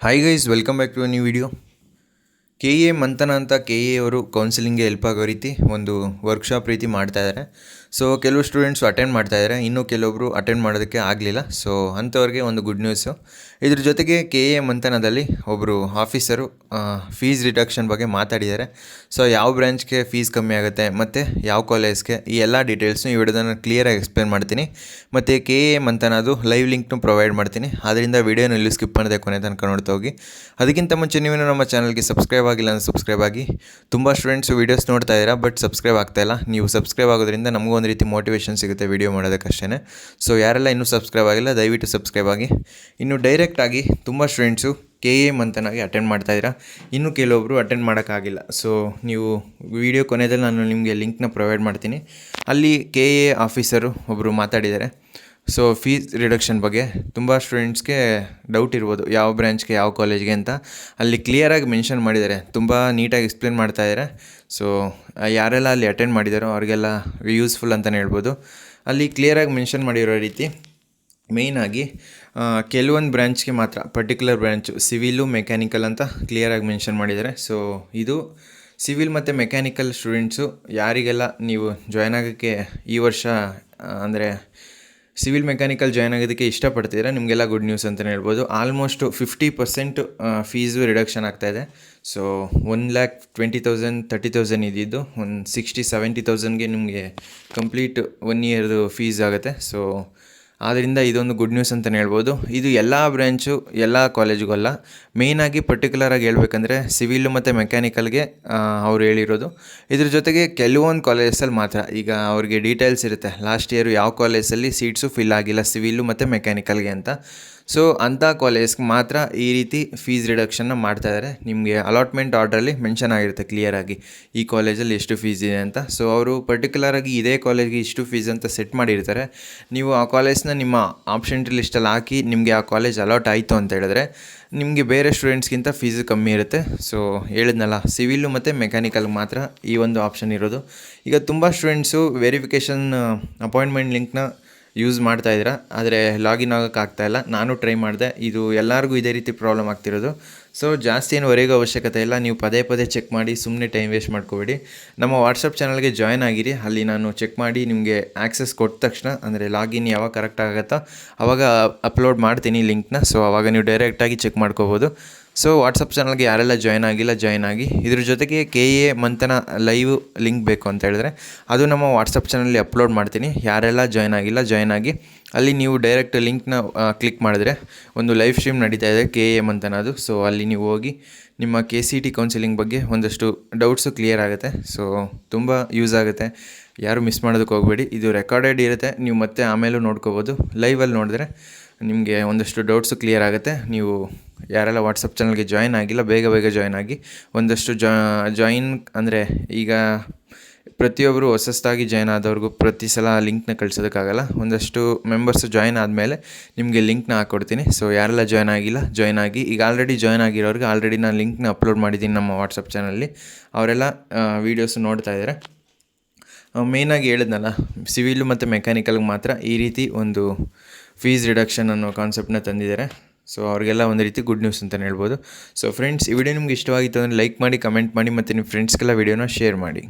Hi guys, welcome back to a new video. K A Manthana ಅಂತ K A ಅವರು ಕೌನ್ಸಿಲಿಂಗ್ಗೆ help ಆಗೋ ರೀತಿ ಒಂದು ವರ್ಕ್ಶಾಪ್ ರೀತಿ ಮಾಡ್ತಾಯಿದ್ದಾರೆ. ಸೊ ಕೆಲವು ಸ್ಟೂಡೆಂಟ್ಸು ಅಟೆಂಡ್ ಮಾಡ್ತಾಯಿದ್ದಾರೆ, ಇನ್ನೂ ಕೆಲವೊಬ್ಬರು ಅಟೆಂಡ್ ಮಾಡೋದಕ್ಕೆ ಆಗಲಿಲ್ಲ. ಸೊ ಅಂಥವ್ರಿಗೆ ಒಂದು ಗುಡ್ ನ್ಯೂಸು. ಇದ್ರ ಜೊತೆಗೆ ಕೆ ಎ ಮಂಥನದಲ್ಲಿ ಒಬ್ಬರು ಆಫೀಸರು ಫೀಸ್ ರಿಡಕ್ಷನ್ ಬಗ್ಗೆ ಮಾತಾಡಿದ್ದಾರೆ. ಸೊ ಯಾವ ಬ್ರ್ಯಾಂಚ್ಗೆ ಫೀಸ್ ಕಮ್ಮಿ ಆಗುತ್ತೆ ಮತ್ತು ಯಾವ ಕಾಲೇಜ್ಗೆ, ಈ ಎಲ್ಲ ಡೀಟೇಲ್ಸ್ನು ಈ ವಿಡಿಯೋದನ್ನು ಕ್ಲಿಯರಾಗಿ ಎಕ್ಸ್ಪ್ಲೇನ್ ಮಾಡ್ತೀನಿ. ಮತ್ತು ಕೆ ಎ ಮಂಥನದು ಲೈವ್ ಲಿಂಕ್ನು ಪ್ರೊವೈಡ್ ಮಾಡ್ತೀನಿ. ಆದ್ದರಿಂದ ವಿಡಿಯೋನ ಇಲ್ಲಿ ಸ್ಕಿಪ್ ಮಾಡದೆ ಕೊನೆ ತನಕ ನೋಡ್ತಾ ಹೋಗಿ. ಅದಕ್ಕಿಂತ ಮುಂಚೆ ನೀವೇನು ನಮ್ಮ ಚಾನಲ್ಗೆ ಸಬ್ಸ್ಕ್ರೈಬ್ ಆಗಿಲ್ಲ ಅಂದರೆ ಸಬ್ಸ್ಕ್ರೈಬ್ ಆಗಿ. ತುಂಬ ಸ್ಟೂಡೆಂಟ್ಸು ವೀಡಿಯೋಸ್ ನೋಡ್ತಾ ಇದ್ದೀರಾ, ಬಟ್ ಸಬ್ಸ್ಕ್ರೈಬ್ ಆಗ್ತಾಯಿಲ್ಲ. ನೀವು ಸಬ್ಸ್ಕ್ರೈಬ್ ಆಗೋದ್ರಿಂದ ನಮಗೂ ಒಂದು ರೀತಿ ಮೋಟಿವೇಶನ್ ಸಿಗುತ್ತೆ ವೀಡಿಯೋ ಮಾಡೋದಕ್ಕಷ್ಟೇ. ಸೊ ಯಾರೆಲ್ಲ ಇನ್ನೂ ಸಬ್ಸ್ಕ್ರೈಬ್ ಆಗಿಲ್ಲ ದಯವಿಟ್ಟು ಸಬ್ಸ್ಕ್ರೈಬ್ ಆಗಿ. ಇನ್ನು ಡೈರೆಕ್ಟಾಗಿ ತುಂಬ ಸ್ಟೂಡೆಂಟ್ಸು ಕೆ ಎ ಮಂಥನಾಗಿ ಅಟೆಂಡ್ ಮಾಡ್ತಾಯಿದ್ದೀರಾ, ಇನ್ನೂ ಕೆಲವೊಬ್ಬರು ಅಟೆಂಡ್ ಮಾಡೋಕ್ಕಾಗಿಲ್ಲ. ಸೊ ನೀವು ವಿಡಿಯೋ ಕೊನೆಯಲ್ಲಿ ನಾನು ನಿಮಗೆ ಲಿಂಕ್ನ ಪ್ರೊವೈಡ್ ಮಾಡ್ತೀನಿ. ಅಲ್ಲಿ ಕೆ ಎ ಆಫೀಸರು ಒಬ್ಬರು ಮಾತಾಡಿದ್ದಾರೆ. ಸೊ ಫೀಸ್ ರಿಡಕ್ಷನ್ ಬಗ್ಗೆ ತುಂಬ ಸ್ಟೂಡೆಂಟ್ಸ್ಗೆ ಡೌಟ್ ಇರ್ಬೋದು, ಯಾವ ಬ್ರ್ಯಾಂಚ್ಗೆ ಯಾವ ಕಾಲೇಜ್ಗೆ ಅಂತ. ಅಲ್ಲಿ ಕ್ಲಿಯರಾಗಿ ಮೆನ್ಷನ್ ಮಾಡಿದ್ದಾರೆ, ತುಂಬ ನೀಟಾಗಿ ಎಕ್ಸ್ಪ್ಲೇನ್ ಮಾಡ್ತಾಯಿದ್ದಾರೆ. ಸೊ ಯಾರೆಲ್ಲ ಅಲ್ಲಿ ಅಟೆಂಡ್ ಮಾಡಿದಾರೋ ಅವ್ರಿಗೆಲ್ಲ ಯೂಸ್ಫುಲ್ ಅಂತಲೇ ಹೇಳ್ಬೋದು. ಅಲ್ಲಿ ಕ್ಲಿಯರಾಗಿ ಮೆನ್ಷನ್ ಮಾಡಿರೋ ರೀತಿ ಮೇಯ್ನಾಗಿ ಕೆಲವೊಂದು ಬ್ರ್ಯಾಂಚ್ಗೆ ಮಾತ್ರ, ಪರ್ಟಿಕ್ಯುಲರ್ ಬ್ರ್ಯಾಂಚು ಸಿವಿಲು ಮೆಕ್ಯಾನಿಕಲ್ ಅಂತ ಕ್ಲಿಯರಾಗಿ ಮೆನ್ಷನ್ ಮಾಡಿದ್ದಾರೆ. ಸೊ ಇದು ಸಿವಿಲ್ ಮತ್ತು ಮೆಕ್ಯಾನಿಕಲ್ ಸ್ಟೂಡೆಂಟ್ಸು ಯಾರಿಗೆಲ್ಲ ನೀವು ಜಾಯ್ನ್ ಆಗೋಕ್ಕೆ ಈ ವರ್ಷ ಅಂದರೆ ಸಿವಿಲ್ ಮೆಕ್ಯಾನಿಕಲ್ ಜಾಯ್ನ್ ಆಗೋದಕ್ಕೆ ಇಷ್ಟಪಡ್ತಿದ್ದೀರಾ, ನಿಮಗೆಲ್ಲ ಗುಡ್ ನ್ಯೂಸ್ ಅಂತಲೇ ಹೇಳ್ಬೋದು. ಆಲ್ಮೋಸ್ಟು 50% ಫೀಸು ರಿಡಕ್ಷನ್ ಆಗ್ತಾಯಿದೆ. ಸೊ 1,20,000 30,000 ಇದ್ದಿದ್ದು ಒಂದು 60-70,000ಗೆ ನಿಮಗೆ ಕಂಪ್ಲೀಟ್ 1 ಇಯರ್ದು ಫೀಸ್ ಆಗುತ್ತೆ. ಸೊ ಆದ್ದರಿಂದ ಇದೊಂದು ಗುಡ್ ನ್ಯೂಸ್ ಅಂತಲೇ ಹೇಳ್ಬೋದು. ಇದು ಎಲ್ಲ ಬ್ರ್ಯಾಂಚು ಎಲ್ಲ ಕಾಲೇಜಿಗೂ ಅಲ್ಲ, ಮೇಯ್ನಾಗಿ ಪರ್ಟಿಕ್ಯುಲರಾಗಿ ಹೇಳ್ಬೇಕಂದ್ರೆ ಸಿವಿಲು ಮತ್ತು ಮೆಕ್ಯಾನಿಕಲ್ಗೆ ಅವ್ರು ಹೇಳಿರೋದು. ಇದ್ರ ಜೊತೆಗೆ ಕೆಲವೊಂದು ಕಾಲೇಜಲ್ಲಿ ಮಾತ್ರ, ಈಗ ಅವ್ರಿಗೆ ಡೀಟೇಲ್ಸ್ ಇರುತ್ತೆ ಲಾಸ್ಟ್ ಇಯರು ಯಾವ ಕಾಲೇಜಲ್ಲಿ ಸೀಟ್ಸು ಫಿಲ್ ಆಗಿಲ್ಲ ಸಿವಿಲು ಮತ್ತು ಮೆಕ್ಯಾನಿಕಲ್ಗೆ ಅಂತ. ಸೊ ಅಂಥ ಕಾಲೇಜ್ಗೆ ಮಾತ್ರ ಈ ರೀತಿ ಫೀಸ್ ರಿಡಕ್ಷನ್ನ ಮಾಡ್ತಾಯಿದ್ದಾರೆ. ನಿಮಗೆ ಅಲಾಟ್ಮೆಂಟ್ ಆರ್ಡ್ರಲ್ಲಿ ಮೆನ್ಷನ್ ಆಗಿರುತ್ತೆ ಕ್ಲಿಯರಾಗಿ ಈ ಕಾಲೇಜಲ್ಲಿ ಎಷ್ಟು ಫೀಸ್ ಇದೆ ಅಂತ. ಸೊ ಅವರು ಪರ್ಟಿಕ್ಯುಲರಾಗಿ ಇದೇ ಕಾಲೇಜ್ಗೆ ಇಷ್ಟು ಫೀಸ್ ಅಂತ ಸೆಟ್ ಮಾಡಿರ್ತಾರೆ. ನೀವು ಆ ಕಾಲೇಜ್ನ ನಿಮ್ಮ ಆಪ್ಷನ್ ಲಿಸ್ಟಲ್ಲಿ ಹಾಕಿ ನಿಮಗೆ ಆ ಕಾಲೇಜ್ ಅಲಾಟ್ ಆಯಿತು ಅಂತ ಹೇಳಿದ್ರೆ ನಿಮಗೆ ಬೇರೆ ಸ್ಟೂಡೆಂಟ್ಸ್ಗಿಂತ ಫೀಸು ಕಮ್ಮಿ ಇರುತ್ತೆ. ಸೊ ಹೇಳಿದ್ನಲ್ಲ, ಸಿವಿಲು ಮತ್ತು ಮೆಕ್ಯಾನಿಕಲ್ಗೆ ಮಾತ್ರ ಈ ಒಂದು ಆಪ್ಷನ್ ಇರೋದು. ಈಗ ತುಂಬ ಸ್ಟೂಡೆಂಟ್ಸು ವೆರಿಫಿಕೇಷನ್ ಅಪಾಯಿಂಟ್ಮೆಂಟ್ ಲಿಂಕ್ನ ಯೂಸ್ ಮಾಡ್ತಾಯಿದ್ದೀರಾ, ಆದರೆ ಲಾಗಿನ್ ಆಗೋಕ್ಕಾಗ್ತಾಯಿಲ್ಲ. ನಾನು ಟ್ರೈ ಮಾಡಿದೆ, ಇದು ಎಲ್ಲರಿಗೂ ಇದೇ ರೀತಿ ಪ್ರಾಬ್ಲಮ್ ಆಗ್ತಿರೋದು. ಸೊ ಜಾಸ್ತಿ ಏನು ಹೊರಗೋ ಅವಶ್ಯಕತೆ ಇಲ್ಲ, ನೀವು ಪದೇ ಪದೇ ಚೆಕ್ ಮಾಡಿ ಸುಮ್ಮನೆ ಟೈಮ್ ವೇಸ್ಟ್ ಮಾಡ್ಕೋಬೇಡಿ. ನಮ್ಮ ವಾಟ್ಸಪ್ ಚಾನಲ್ಗೆ ಜಾಯ್ನ್ ಆಗಿರಿ, ಅಲ್ಲಿ ನಾನು ಚೆಕ್ ಮಾಡಿ ನಿಮಗೆ ಆ್ಯಕ್ಸೆಸ್ ಕೊಟ್ಟ ತಕ್ಷಣ, ಅಂದರೆ ಲಾಗಿನ್ ಯಾವಾಗ ಕರೆಕ್ಟ್ ಆಗುತ್ತೋ ಆವಾಗ ಅಪ್ಲೋಡ್ ಮಾಡ್ತೀನಿ ಲಿಂಕ್ನ. ಸೊ ಆವಾಗ ನೀವು ಡೈರೆಕ್ಟಾಗಿ ಚೆಕ್ ಮಾಡ್ಕೋಬೋದು. ಸೊ ವಾಟ್ಸಪ್ ಚಾನಲ್ಗೆ ಯಾರೆಲ್ಲ ಜಾಯ್ನ್ ಆಗಿಲ್ಲ ಜಾಯ್ನ್ ಆಗಿ. ಇದ್ರ ಜೊತೆಗೆ ಕೆ ಎ ಮಂಥನ ಲೈವ್ ಲಿಂಕ್ ಬೇಕು ಅಂತ ಹೇಳಿದ್ರೆ ಅದು ನಮ್ಮ ವಾಟ್ಸಪ್ ಚಾನಲ್ಲಿ ಅಪ್ಲೋಡ್ ಮಾಡ್ತೀನಿ. ಯಾರೆಲ್ಲ ಜಾಯ್ನ್ ಆಗಿಲ್ಲ ಜಾಯ್ನ್ ಆಗಿ. ಅಲ್ಲಿ ನೀವು ಡೈರೆಕ್ಟ್ ಲಿಂಕ್ನ ಕ್ಲಿಕ್ ಮಾಡಿದ್ರೆ ಒಂದು ಲೈವ್ ಸ್ಟ್ರೀಮ್ ನಡೀತಾ ಇದೆ ಕೆ ಎ ಮಂಥನದು. ಸೊ ಅಲ್ಲಿ ನೀವು ಹೋಗಿ ನಿಮ್ಮ KCET ಕೌನ್ಸಿಲಿಂಗ್ ಬಗ್ಗೆ ಒಂದಷ್ಟು ಡೌಟ್ಸು ಕ್ಲಿಯರ್ ಆಗುತ್ತೆ. ಸೊ ತುಂಬ ಯೂಸ್ ಆಗುತ್ತೆ, ಯಾರು ಮಿಸ್ ಮಾಡೋದಕ್ಕೆ ಹೋಗಬೇಡಿ. ಇದು ರೆಕಾರ್ಡೆಡ್ ಇರುತ್ತೆ, ನೀವು ಮತ್ತೆ ಆಮೇಲೂ ನೋಡ್ಕೋಬೋದು. ಲೈವಲ್ಲಿ ನೋಡಿದ್ರೆ ನಿಮಗೆ ಒಂದಷ್ಟು ಡೌಟ್ಸು ಕ್ಲಿಯರ್ ಆಗುತ್ತೆ. ನೀವು ಯಾರೆಲ್ಲ ವಾಟ್ಸಪ್ ಚಾನಲ್ಗೆ ಜಾಯ್ನ್ ಆಗಿಲ್ಲ ಬೇಗ ಜಾಯ್ನ್ ಆಗಿ. ಒಂದಷ್ಟು ಜಾಯಿನ್ ಅಂದರೆ ಈಗ ಪ್ರತಿಯೊಬ್ಬರು ಹೊಸದಾಗಿ ಜಾಯ್ನ್ ಆದವ್ರಿಗೂ ಪ್ರತಿ ಸಲ ಲಿಂಕ್ನ ಕಳ್ಸೋದಕ್ಕಾಗಲ್ಲ. ಒಂದಷ್ಟು ಮೆಂಬರ್ಸು ಜಾಯ್ನ್ ಆದಮೇಲೆ ನಿಮಗೆ ಲಿಂಕ್ನ ಹಾಕ್ಕೊಡ್ತೀನಿ. ಸೊ ಯಾರೆಲ್ಲ ಜಾಯ್ನ್ ಆಗಿಲ್ಲ ಜಾಯ್ನ್ ಆಗಿ. ಈಗ ಆಲ್ರೆಡಿ ಜಾಯ್ನ್ ಆಗಿರೋರಿಗೆ ಆಲ್ರೆಡಿ ನಾನು ಲಿಂಕ್ನ ಅಪ್ಲೋಡ್ ಮಾಡಿದ್ದೀನಿ ನಮ್ಮ ವಾಟ್ಸಪ್ ಚಾನಲ್ಲಿ. ಅವರೆಲ್ಲ ವೀಡಿಯೋಸು ನೋಡ್ತಾ ಇದ್ದಾರೆ. ಮೇಯ್ನಾಗಿ ಹೇಳಿದ್ನಲ್ಲ, ಸಿವಿಲು ಮತ್ತು ಮೆಕ್ಯಾನಿಕಲ್ಗೆ ಮಾತ್ರ ಈ ರೀತಿ ಒಂದು ಫೀಸ್ ರಿಡಕ್ಷನ್ ಅನ್ನೋ ಕಾನ್ಸೆಪ್ಟನ್ನ ತಂದಿದ್ದಾರೆ. ಸೊ ಅವ್ರಿಗೆಲ್ಲ ಒಂದು ರೀತಿ ಗುಡ್ ನ್ಯೂಸ್ ಅಂತಲೇ ಹೇಳ್ಬೋದು. ಸೊ ಫ್ರೆಂಡ್ಸ್, ಈ ವಿಡಿಯೋ ನಿಮ್ಗೆ ಇಷ್ಟವಾಗಿತ್ತು ಅಂದರೆ ಲೈಕ್ ಮಾಡಿ, ಕಮೆಂಟ್ ಮಾಡಿ ಮತ್ತು ನಿಮ್ಮ ಫ್ರೆಂಡ್ಸ್ಗೆಲ್ಲ ವಿಡಿಯೋನ ಶೇರ್ ಮಾಡಿ.